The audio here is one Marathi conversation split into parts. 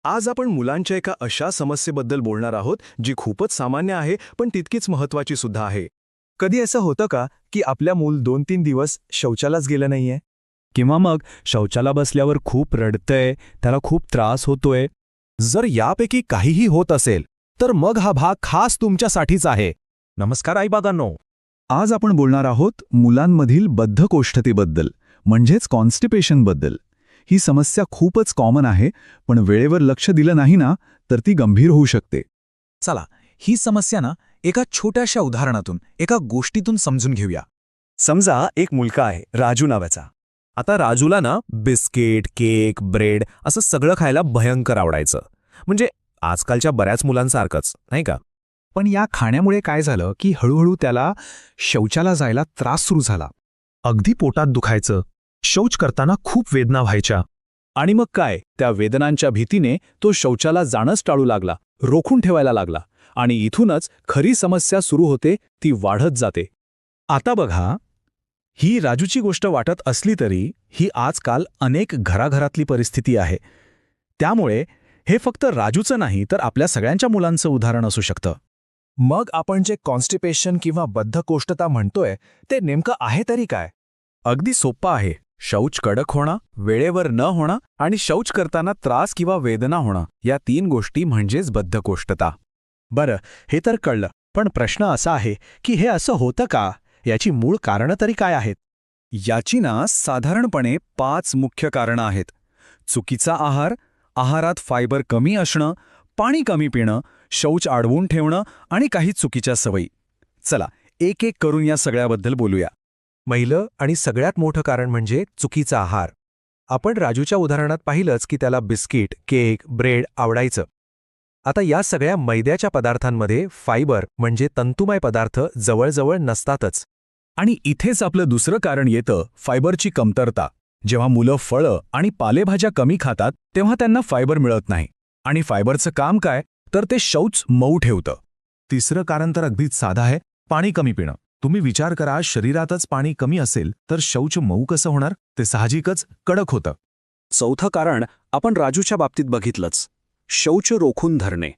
आज आपण मुलांच्या एका अशा समस्येबद्दल बोलणार आहोत जी खूपच सामान्य आहे पण तितकीच महत्वाची सुद्धा आहे. कधी असं होतं का की आपल्या मूल 2-3 दिवस शौचालाच गेलं नाहीये? किंवा मग शौचाला बसल्यावर खूप रडतंय, त्याला खूप त्रास होतोय? जर यापैकी काहीही होत असेल तर मग हा भाग खास तुमच्यासाठीच आहे. नमस्कार आईबाबांनो. आज आपण बोलणार आहोत मुलांमधील बद्धकोष्ठतेबद्दल, म्हणजेच कॉन्स्टिपेशनबद्दल. ही समस्या खूपच कॉमन आहे, पण वेळेवर लक्ष दिलं नाही ना तर ती गंभीर होऊ शकते. चला, ही समस्या ना एका छोट्याशा उदाहरणातून, एका गोष्टीतून समजून घेऊया. समजा एक मुलगा आहे राजू नावाचा. आता राजूला ना बिस्किट, केक, ब्रेड असं सगळं खायला भयंकर आवडायचं. म्हणजे आजकालच्या बऱ्याच मुलांसारखंच, नाही का? पण या खाण्यामुळे काय झालं की हळूहळू त्याला शौचाला जायला त्रास सुरू झाला. अगदी पोटात दुखायचं, शौच करताना खूप वेदना व्हायच्या. आणि मग काय, त्या वेदनांच्या भीतीने तो शौचाला जाणंच टाळू लागला, रोखून ठेवायला लागला. आणि इथूनच खरी समस्या सुरू होते, ती वाढत जाते. आता बघा, ही राजूची गोष्ट वाटत असली तरी ही आजकाल अनेक घराघरातली परिस्थिती आहे. त्यामुळे हे फक्त राजूचं नाही तर आपल्या सगळ्यांच्या मुलांचं उदाहरण असू शकतं. मग आपण जे कॉन्स्टिपेशन किंवा बद्धकोष्ठता म्हणतोय ते नेमकं आहे तरी काय? अगदी सोपं आहे. शौच कडक होणं, वेळेवर न होणं आणि शौच करताना त्रास किंवा वेदना होणं, या 3 गोष्टी म्हणजेच बद्धकोष्ठता. बरं, हे तर कळलं. पण प्रश्न असा आहे की हे असं होतं का? याची मूळ कारणं तरी काय आहेत? याची ना साधारणपणे 5 मुख्य कारणं आहेत. चुकीचा आहार, आहारात फायबर कमी असणं, पाणी कमी पिणं, शौच अडवून ठेवणं आणि काही चुकीच्या सवयी. चला, एक एक करून या सगळ्याबद्दल बोलूया. पहिलं आणि सगळ्यात मोठं कारण म्हणजे चुकीचा आहार. आपण राजूच्या उदाहरणात पाहिलंच की त्याला बिस्किट, केक, ब्रेड आवडायचं. आता या सगळ्या मैद्याच्या पदार्थांमध्ये फायबर म्हणजे तंतुमय पदार्थ जवळजवळ नसतातच. आणि इथेच आपलं दुसरं कारण येतं, फायबरची कमतरता. जेव्हा मुलं फळं आणि पालेभाज्या कमी खातात तेव्हा त्यांना फायबर मिळत नाही. आणि फायबरचं काम काय, तर ते शौच मऊ ठेवतं. तिसरं कारण तर अगदीच साधं आहे, पाणी कमी पिणं. तुम्ही विचार करा, शरीरातच पाणी कमी असेल तर शौच मऊ कसं होणार? ते साहजिकच कडक होतं. चौथं कारण आपण राजूच्या बाबतीत बघितलंच, शौच रोखून धरणे.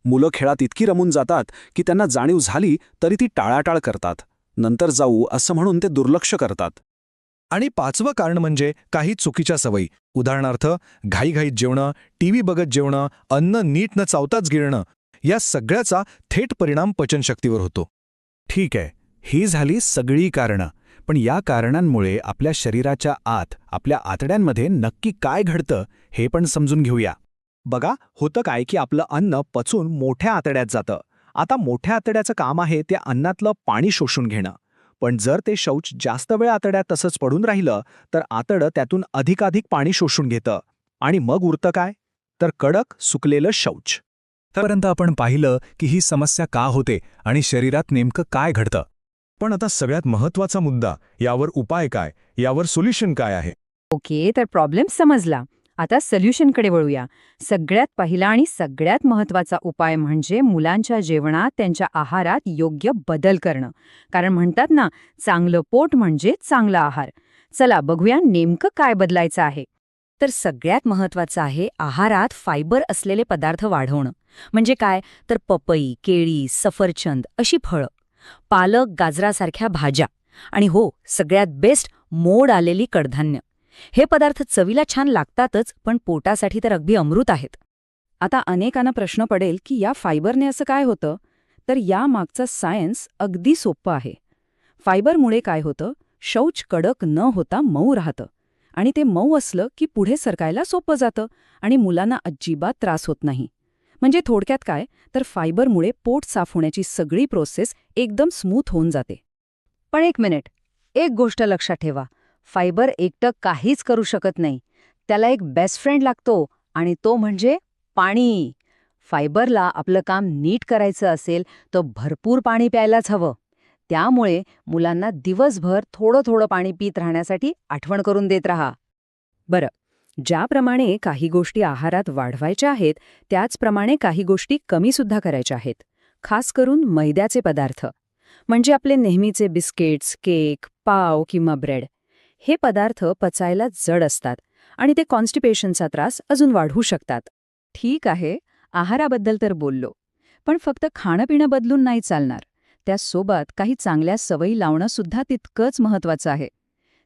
मुलं खेळात इतकी रमून जातात की त्यांना जाणीव झाली तरी ती टाळाटाळ करतात. नंतर जाऊ असं म्हणून ते दुर्लक्ष करतात. आणि 5वं कारण म्हणजे काही चुकीच्या सवयी. उदाहरणार्थ, घाईघाईत जेवणं, टीव्ही बघत जेवणं, अन्न नीट न चावताच गिळणं. या सगळ्याचा थेट परिणाम पचनशक्तीवर होतो. ठीक आहे, ही झाली सगळी कारणं. पण या कारणांमुळे आपल्या शरीराच्या आत, आपल्या आतड्यांमध्ये नक्की काय घडतं हे पण समजून घेऊया. बघा, होतं काय की आपलं अन्न पचून मोठ्या आतड्यात जातं. आता मोठ्या आतड्याचं काम आहे त्या अन्नातलं पाणी शोषून घेणं. पण जर ते शौच जास्त वेळ आतड्यात तसंच पडून राहिलं तर आतडं त्यातून अधिकाधिक पाणी शोषून घेतं. आणि मग उरतं काय, तर कडक सुकलेलं शौच. पर्यंत आपण पाहिलं की ही समस्या का होते आणि शरीरात नेमकं काय घडतं. पण आता सगळ्यात महत्त्वाचा मुद्दा, यावर उपाय काय, यावर सोल्युशन काय आहे? ओके, तर प्रॉब्लेम समजला. आता सोल्युशनकडे वळूया. सगळ्यात पहिला आणि सगळ्यात महत्त्वाचा उपाय म्हणजे मुलांच्या जेवणात, त्यांच्या आहारात योग्य बदल करणं. कारण म्हणतात ना, चांगलं पोट म्हणजे चांगला आहार. चला बघूया नेमकं काय बदलायचं आहे. तर सगळ्यात महत्त्वाचं आहे आहारात फायबर असलेले पदार्थ वाढवणं. म्हणजे काय, तर पपई, केळी, सफरचंद अशी फळं, पालक, गाजरासारख्या भाज्या आणि हो, सगळ्यात बेस्ट मोड आलेली कडधान्य. हे पदार्थ चवीला छान लागतातच, पण पोटासाठी तर अगदी अमृत आहेत. आता अनेकांना प्रश्न पडेल की या फायबरने असं काय होतं, तर या मागचं सायन्स अगदी सोपं आहे. फायबरमुळे काय होतं, शौच कडक न होता मऊ राहतं. आणि ते मऊ असलं की पुढे सरकायला सोपं जातं आणि मुलांना अजिबात त्रास होत नाही. म्हणजे थोडक्यात काय, तर फायबरमुळे पोट साफ होण्याची सगळी प्रोसेस एकदम स्मूथ होऊन जाते. पण एक मिनिट, एक गोष्ट लक्षात ठेवा, फायबर एकटं काहीच करू शकत नाही. त्याला एक बेस्ट फ्रेंड लागतो आणि तो म्हणजे पाणी. फायबरला आपलं काम नीट करायचं असेल तर भरपूर पाणी प्यायलाच हवं. त्यामुळे मुलांना दिवसभर थोडं थोडं पाणी पीत राहण्यासाठी आठवण करून देत राहा. बरं, ज्याप्रमाणे काही गोष्टी आहारात वाढवायच्या आहेत, त्याचप्रमाणे काही गोष्टी कमीसुद्धा करायच्या आहेत. खास करून मैद्याचे पदार्थ, म्हणजे आपले नेहमीचे बिस्किट्स, केक, पाव किंवा ब्रेड. हे पदार्थ पचायला जड असतात आणि ते कॉन्स्टिपेशनचा त्रास अजून वाढवू शकतात. ठीक आहे, आहाराबद्दल तर बोललो. पण फक्त खाणं-पिणं बदलून नाही चालणार. त्यासोबत काही चांगल्या सवयी लावणं सुद्धा तितकंच महत्वाचं आहे.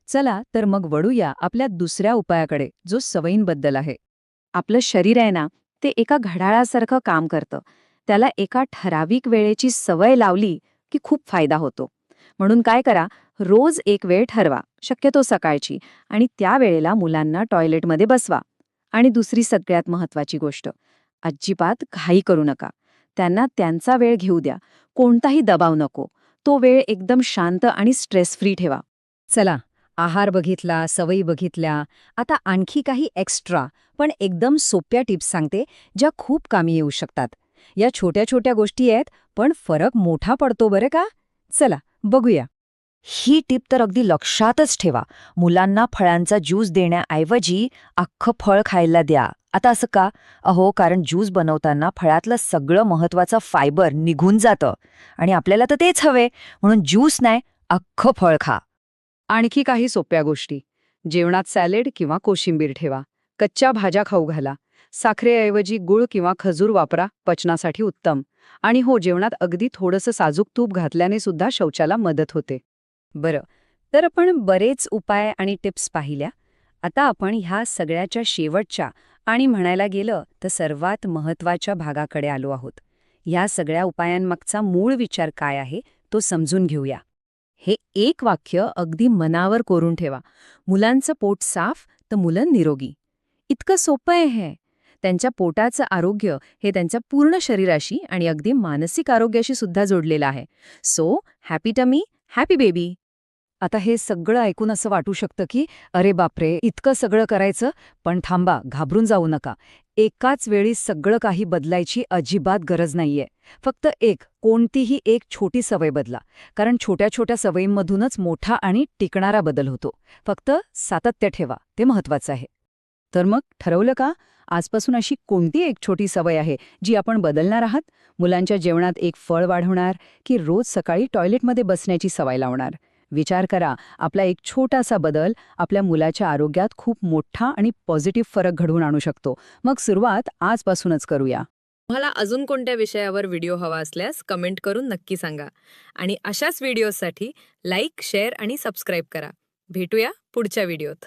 चला तर मग वळूया आपल्या दुसऱ्या उपायाकडे, जो सवयींबद्दल आहे. आपलं शरीर आहे ना, ते एका घड्याळासारखं काम करतं. त्याला एका ठराविक वेळेची सवय लावली की खूप फायदा होतो. म्हणून काय करा, रोज एक वेळ ठरवा, शक्यतो सकाळची, आणि त्या वेळेला मुलांना टॉयलेटमध्ये बसवा. आणि दुसरी सगळ्यात महत्वाची गोष्ट, अजिबात घाई करू नका. त्यांना त्यांचा वेळ घेऊ द्या. कोणताही दबाव नको. तो वेळ एकदम शांत आणि स्ट्रेस फ्री ठेवा. चला, आहार बघितला, सवयी बघितल्या. आता आणखी काही एक्स्ट्रा पण एकदम सोप्या टिप्स सांगते, ज्या खूप कामी येऊ शकतात. या छोट्या छोट्या गोष्टी आहेत, पण फरक मोठा पडतो बरं का. चला बघूया. ही टिप तर अगदी लक्षातच ठेवा. मुलांना फळांचा ज्यूस देण्याऐवजी अख्खं फळ खायला द्या. आता असं का? अहो, कारण ज्यूस बनवताना फळातलं सगळं महत्वाचं फायबर निघून जातं आणि आपल्याला तर तेच हवे. म्हणून ज्यूस नाही, अख्खं फळ खा. आणखी काही सोप्या गोष्टी. जेवणात सॅलेड किंवा कोशिंबीर ठेवा. कच्च्या भाज्या खाऊ घाला. साखरेऐवजी गूळ किंवा खजूर वापरा, पचनासाठी उत्तम. आणि हो, जेवणात अगदी थोडंसं साजूक तूप घातल्याने सुद्धा शौचाला मदत होते. बरं, तर आपण बरेच उपाय आणि टिप्स पाहिल्या. आता आपण ह्या सगळ्याच्या शेवटच्या आणि म्हणायला गेलं तर सर्वात महत्त्वाच्या भागाकडे आलो आहोत. ह्या सगळ्या उपायांमागचा मूळ विचार काय आहे तो समजून घेऊया. हे एक वाक्य अगदी मनावर कोरून ठेवा. मुलांचं पोट साफ तर मुलं निरोगी. इतकं सोपं आहे हे. त्यांच्या पोटाचं आरोग्य हे त्यांच्या पूर्ण शरीराशी आणि अगदी मानसिक आरोग्याशी सुद्धा जोडलेलं आहे. So happy tummy, happy baby. आता हे सगळं ऐकून असं वाटू शकतं की अरे बापरे, इतकं सगळं करायचं. पण थांबा, घाबरून जाऊ नका. एकाच वेळी सगळं काही बदलायची अजिबात गरज नाहीये. फक्त कोणतीही एक छोटी सवय बदला. कारण छोट्या छोट्या सवयींमधूनच मोठा आणि टिकणारा बदल होतो. फक्त सातत्य ठेवा, ते महत्वाचं आहे. तर मग ठरवलं का? आजपासून अशी कोणती एक छोटी सवय आहे जी आपण बदलणार आहात? मुलांच्या जेवणात एक फळ वाढवणार की रोज सकाळी टॉयलेटमध्ये बसण्याची सवय लावणार? विचार करा. आपला एक छोटासा बदल आपल्या मुलाच्या आरोग्यात खूप मोठा आणि पॉझिटिव्ह फरक घडवून आणू शकतो. मग सुरुवात आजपासूनच करूया. तुम्हाला अजून कोणत्या विषयावर व्हिडिओ हवा असल्यास कमेंट करून नक्की सांगा. आणि अशाच व्हिडिओसाठी लाईक, शेअर आणि सबस्क्राईब करा. भेटूया पुढच्या व्हिडिओत.